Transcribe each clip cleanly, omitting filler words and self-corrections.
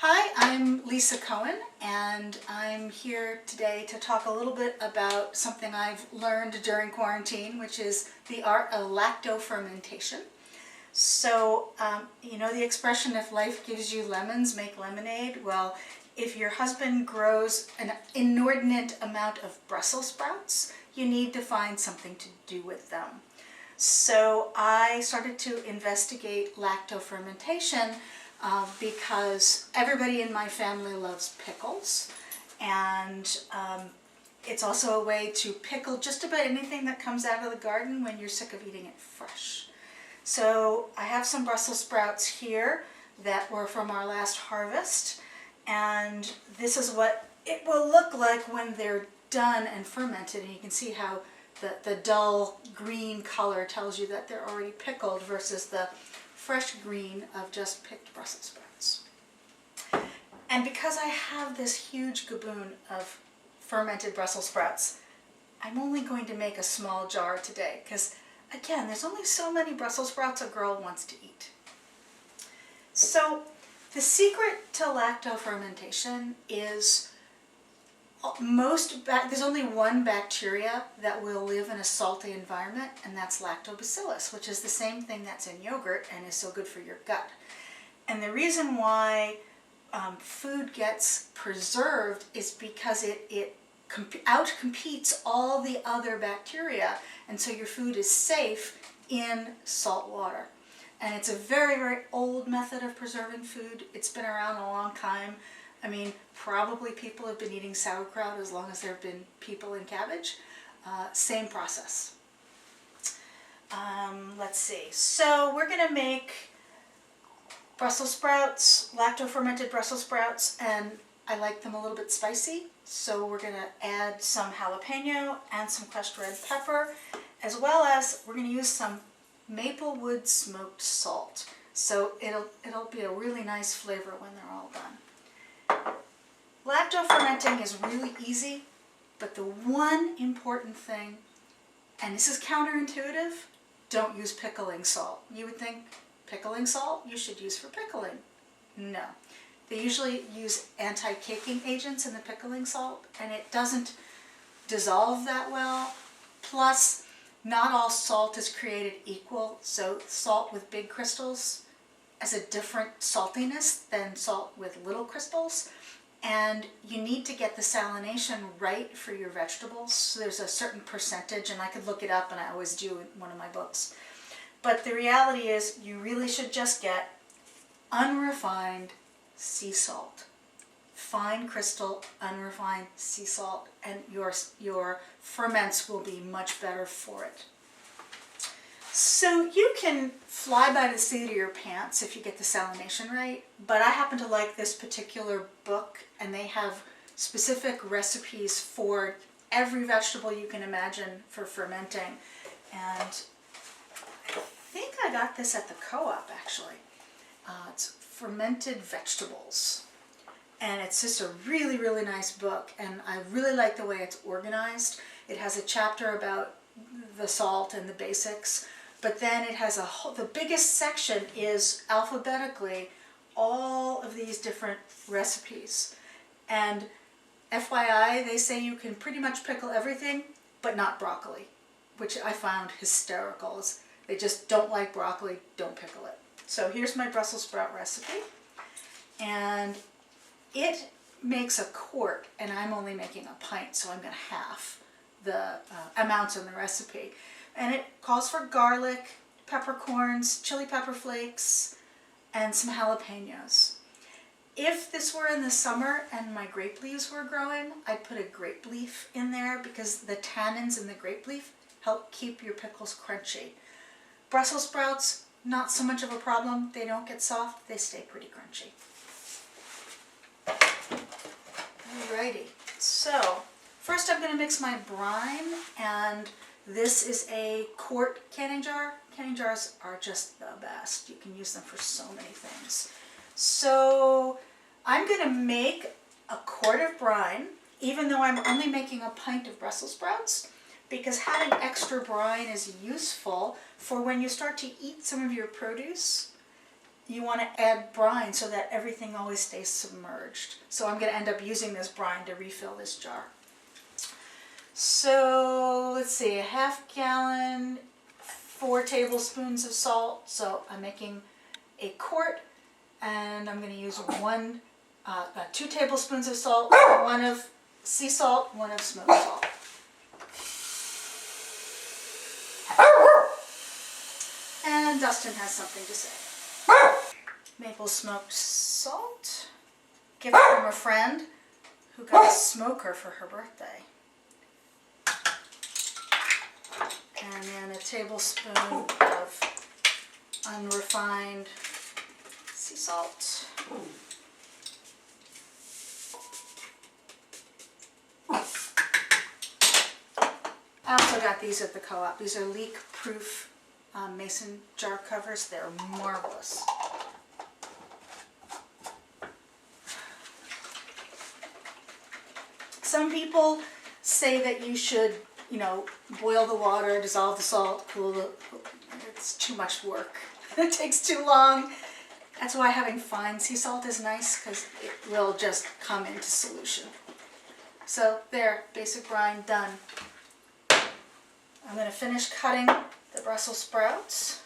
Hi, I'm Lisa Cohen, and I'm here today to talk a little bit about something I've learned during quarantine, which is the art of lacto-fermentation. So, you know the expression, if life gives you lemons, make lemonade? Well, if your husband grows an inordinate amount of Brussels sprouts, you need to find something to do with them. So I started to investigate lacto-fermentation because everybody in my family loves pickles, and it's also a way to pickle just about anything that comes out of the garden when you're sick of eating it fresh. So I have some Brussels sprouts here that were from our last harvest, and this is what it will look like when they're done and fermented, and you can see how the dull green color tells you that they're already pickled versus the fresh green of just picked Brussels sprouts. And because I have this huge gaboon of fermented Brussels sprouts, I'm only going to make a small jar today because, again, there's only so many Brussels sprouts a girl wants to eat. So the secret to lacto-fermentation is there's only one bacteria that will live in a salty environment, and that's Lactobacillus, which is the same thing that's in yogurt and is so good for your gut. And the reason why food gets preserved is because it outcompetes all the other bacteria, and so your food is safe in salt water. And it's a very, very old method of preserving food. It's been around a long time. I mean, probably people have been eating sauerkraut as long as there have been people in cabbage. Same process. Let's see. So we're going to make Brussels sprouts, lacto-fermented Brussels sprouts, and I like them a little bit spicy. So we're going to add some jalapeno and some crushed red pepper, as well as we're going to use some maple wood smoked salt. So it'll be a really nice flavor when they're all done. Lacto-fermenting is really easy, but the one important thing, and this is counterintuitive, don't use pickling salt. You would think pickling salt you should use for pickling. No. They usually use anti-caking agents in the pickling salt, and it doesn't dissolve that well. Plus, not all salt is created equal, so salt with big crystals has a different saltiness than salt with little crystals. And you need to get the salination right for your vegetables. So there's a certain percentage, and I could look it up, and I always do in one of my books. But the reality is you really should just get unrefined sea salt. Fine crystal, unrefined sea salt, and your ferments will be much better for it. So you can fly by the seat of your pants if you get the salination right, but I happen to like this particular book, and they have specific recipes for every vegetable you can imagine for fermenting. And I think I got this at the co-op, actually. It's Fermented Vegetables. And it's just a really, really nice book, and I really like the way it's organized. It has a chapter about the salt and the basics, but then it has the biggest section is alphabetically all of these different recipes. And FYI, they say you can pretty much pickle everything, but not broccoli, which I found hysterical. They just don't like broccoli, don't pickle it. So here's my Brussels sprout recipe. And it makes a quart, and I'm only making a pint, so I'm going to half the amounts in the recipe. And it calls for garlic, peppercorns, chili pepper flakes, and some jalapenos. If this were in the summer and my grape leaves were growing, I'd put a grape leaf in there because the tannins in the grape leaf help keep your pickles crunchy. Brussels sprouts, not so much of a problem. They don't get soft, they stay pretty crunchy. Alrighty, so first I'm going to mix my brine, and this is a quart canning jar. Canning jars are just the best. You can use them for so many things. So I'm going to make a quart of brine, even though I'm only making a pint of Brussels sprouts, because having extra brine is useful for when you start to eat some of your produce. you want to add brine so that everything always stays submerged. So I'm going to end up using this brine to refill this jar. So let's see, a half gallon, 4 tablespoons of salt. So I'm making a quart, and I'm going to use 2 tablespoons of salt, 1 of sea salt, 1 of smoked salt. And Dustin has something to say. Maple smoked salt, gift from a friend who got a smoker for her birthday. And then a tablespoon of unrefined sea salt. I also got these at the co-op. These are leak-proof mason jar covers. They're marvelous. Some people say that you should, boil the water, dissolve the salt, cool it. It's too much work. It takes too long. That's why having fine sea salt is nice, because it will just come into solution. So there, basic brine done. I'm going to finish cutting the Brussels sprouts.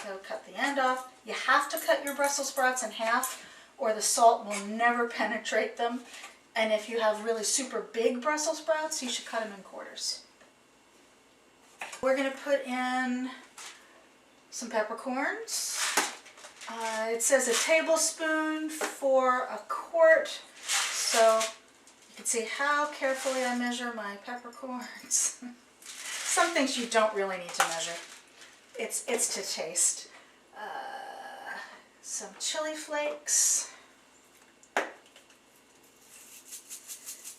So cut the end off. You have to cut your Brussels sprouts in half or the salt will never penetrate them. And if you have really super big Brussels sprouts, you should cut them in quarters. We're going to put in some peppercorns. It says a tablespoon for a quart, so you can see how carefully I measure my peppercorns. Some things you don't really need to measure. It's to taste. Some chili flakes.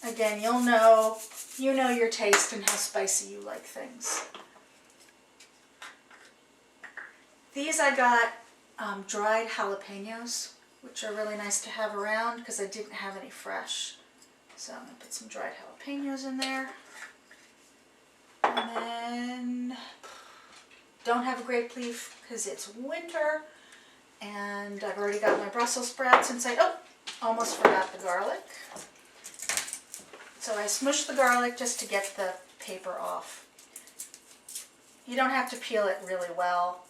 Again, you know your taste and how spicy you like things. These I got dried jalapenos, which are really nice to have around because I didn't have any fresh. So I'm going to put some dried jalapenos in there. And then, don't have a grape leaf because it's winter. And I've already got my Brussels sprouts inside. Oh, almost forgot the garlic. So I smushed the garlic just to get the paper off. You don't have to peel it really well.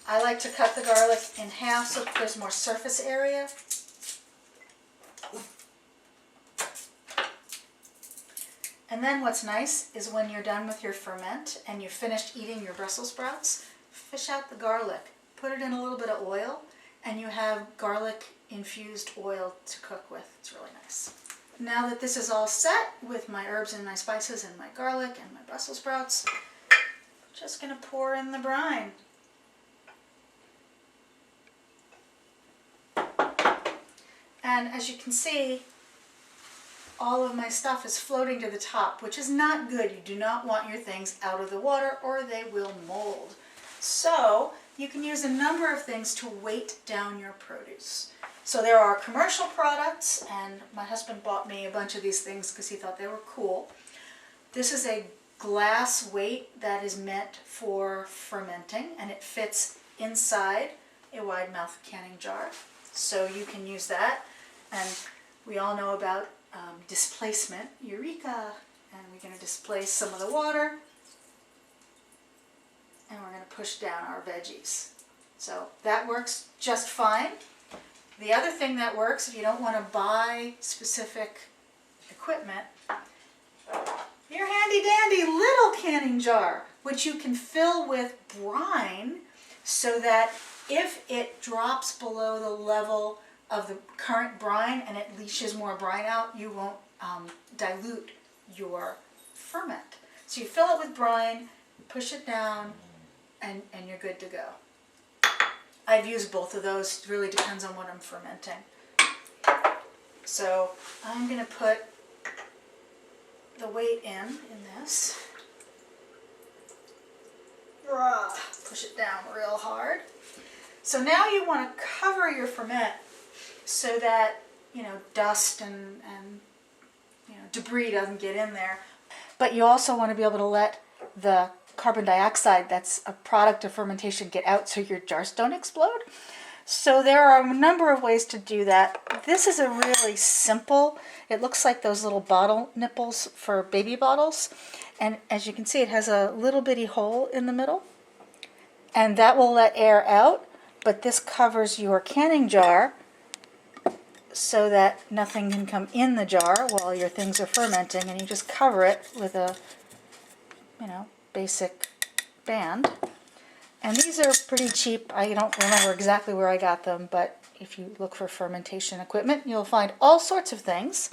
I like to cut the garlic in half so there's more surface area. And then what's nice is when you're done with your ferment and you've finished eating your Brussels sprouts, fish out the garlic, put it in a little bit of oil, and you have garlic infused oil to cook with. It's really nice. Now that this is all set with my herbs and my spices and my garlic and my Brussels sprouts, I'm just going to pour in the brine. And as you can see, all of my stuff is floating to the top, which is not good. You do not want your things out of the water or they will mold. So you can use a number of things to weight down your produce. So there are commercial products, and my husband bought me a bunch of these things because he thought they were cool. This is a glass weight that is meant for fermenting, and it fits inside a wide mouth canning jar. So you can use that. And we all know about displacement, eureka, and we're going to displace some of the water, and we're going to push down our veggies. So that works just fine. The other thing that works, if you don't want to buy specific equipment, your handy dandy little canning jar, which you can fill with brine so that if it drops below the level of the current brine and it leaches more brine out, you won't dilute your ferment. So you fill it with brine, push it down, and you're good to go. I've used both of those. It really depends on what I'm fermenting. So I'm going to put the weight in this. Push it down real hard. So now you want to cover your ferment so that, dust and debris doesn't get in there. But you also want to be able to let the carbon dioxide that's a product of fermentation get out so your jars don't explode. So there are a number of ways to do that. This is a really simple, it looks like those little bottle nipples for baby bottles. And as you can see, it has a little bitty hole in the middle. And that will let air out, but this covers your canning jar so that nothing can come in the jar while your things are fermenting, and you just cover it with a, basic band. And these are pretty cheap. I don't remember exactly where I got them, but if you look for fermentation equipment, you'll find all sorts of things.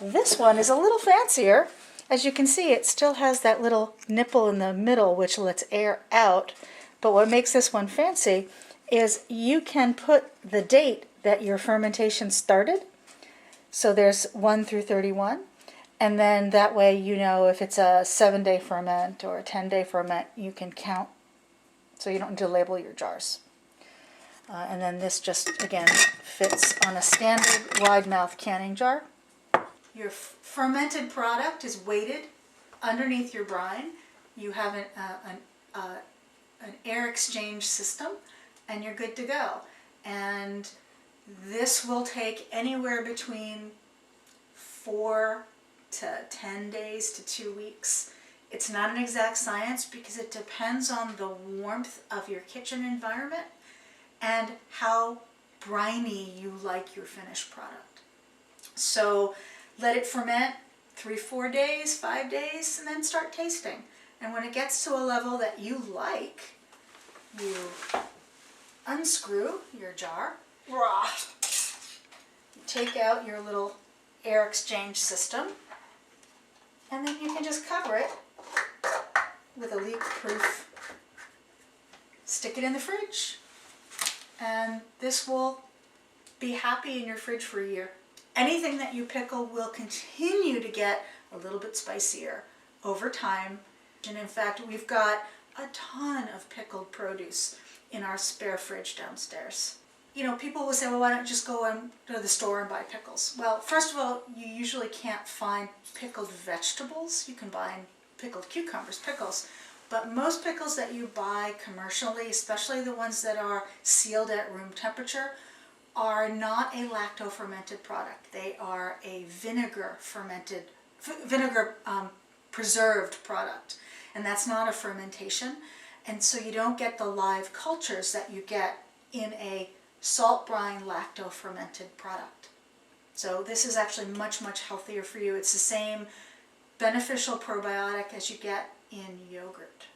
This one is a little fancier. As you can see, it still has that little nipple in the middle which lets air out. But what makes this one fancy is you can put the date that your fermentation started. So there's 1 through 31. And then that way you know if it's a 7-day ferment or a 10-day ferment, you can count. So you don't need to label your jars. And then this just, again, fits on a standard wide mouth canning jar. Your fermented product is weighted underneath your brine. You have an air exchange system, and you're good to go. And this will take anywhere between 4 to 10 days to 2 weeks. It's not an exact science because it depends on the warmth of your kitchen environment and how briny you like your finished product. So let it ferment 3-4 days, 5 days, and then start tasting. And when it gets to a level that you like, you unscrew your jar. You take out your little air exchange system, and then you can just cover it with a leak-proof, stick it in the fridge, and this will be happy in your fridge for a year. Anything that you pickle will continue to get a little bit spicier over time. And in fact, we've got a ton of pickled produce in our spare fridge downstairs. People will say, well, why don't you just go to the store and buy pickles? Well, first of all, you usually can't find pickled vegetables. You can buy pickled cucumbers, pickles. But most pickles that you buy commercially, especially the ones that are sealed at room temperature, are not a lacto-fermented product. They are a vinegar preserved product. And that's not a fermentation. And so you don't get the live cultures that you get in a salt brine lacto-fermented product. So this is actually much, much healthier for you. It's the same beneficial probiotic as you get in yogurt.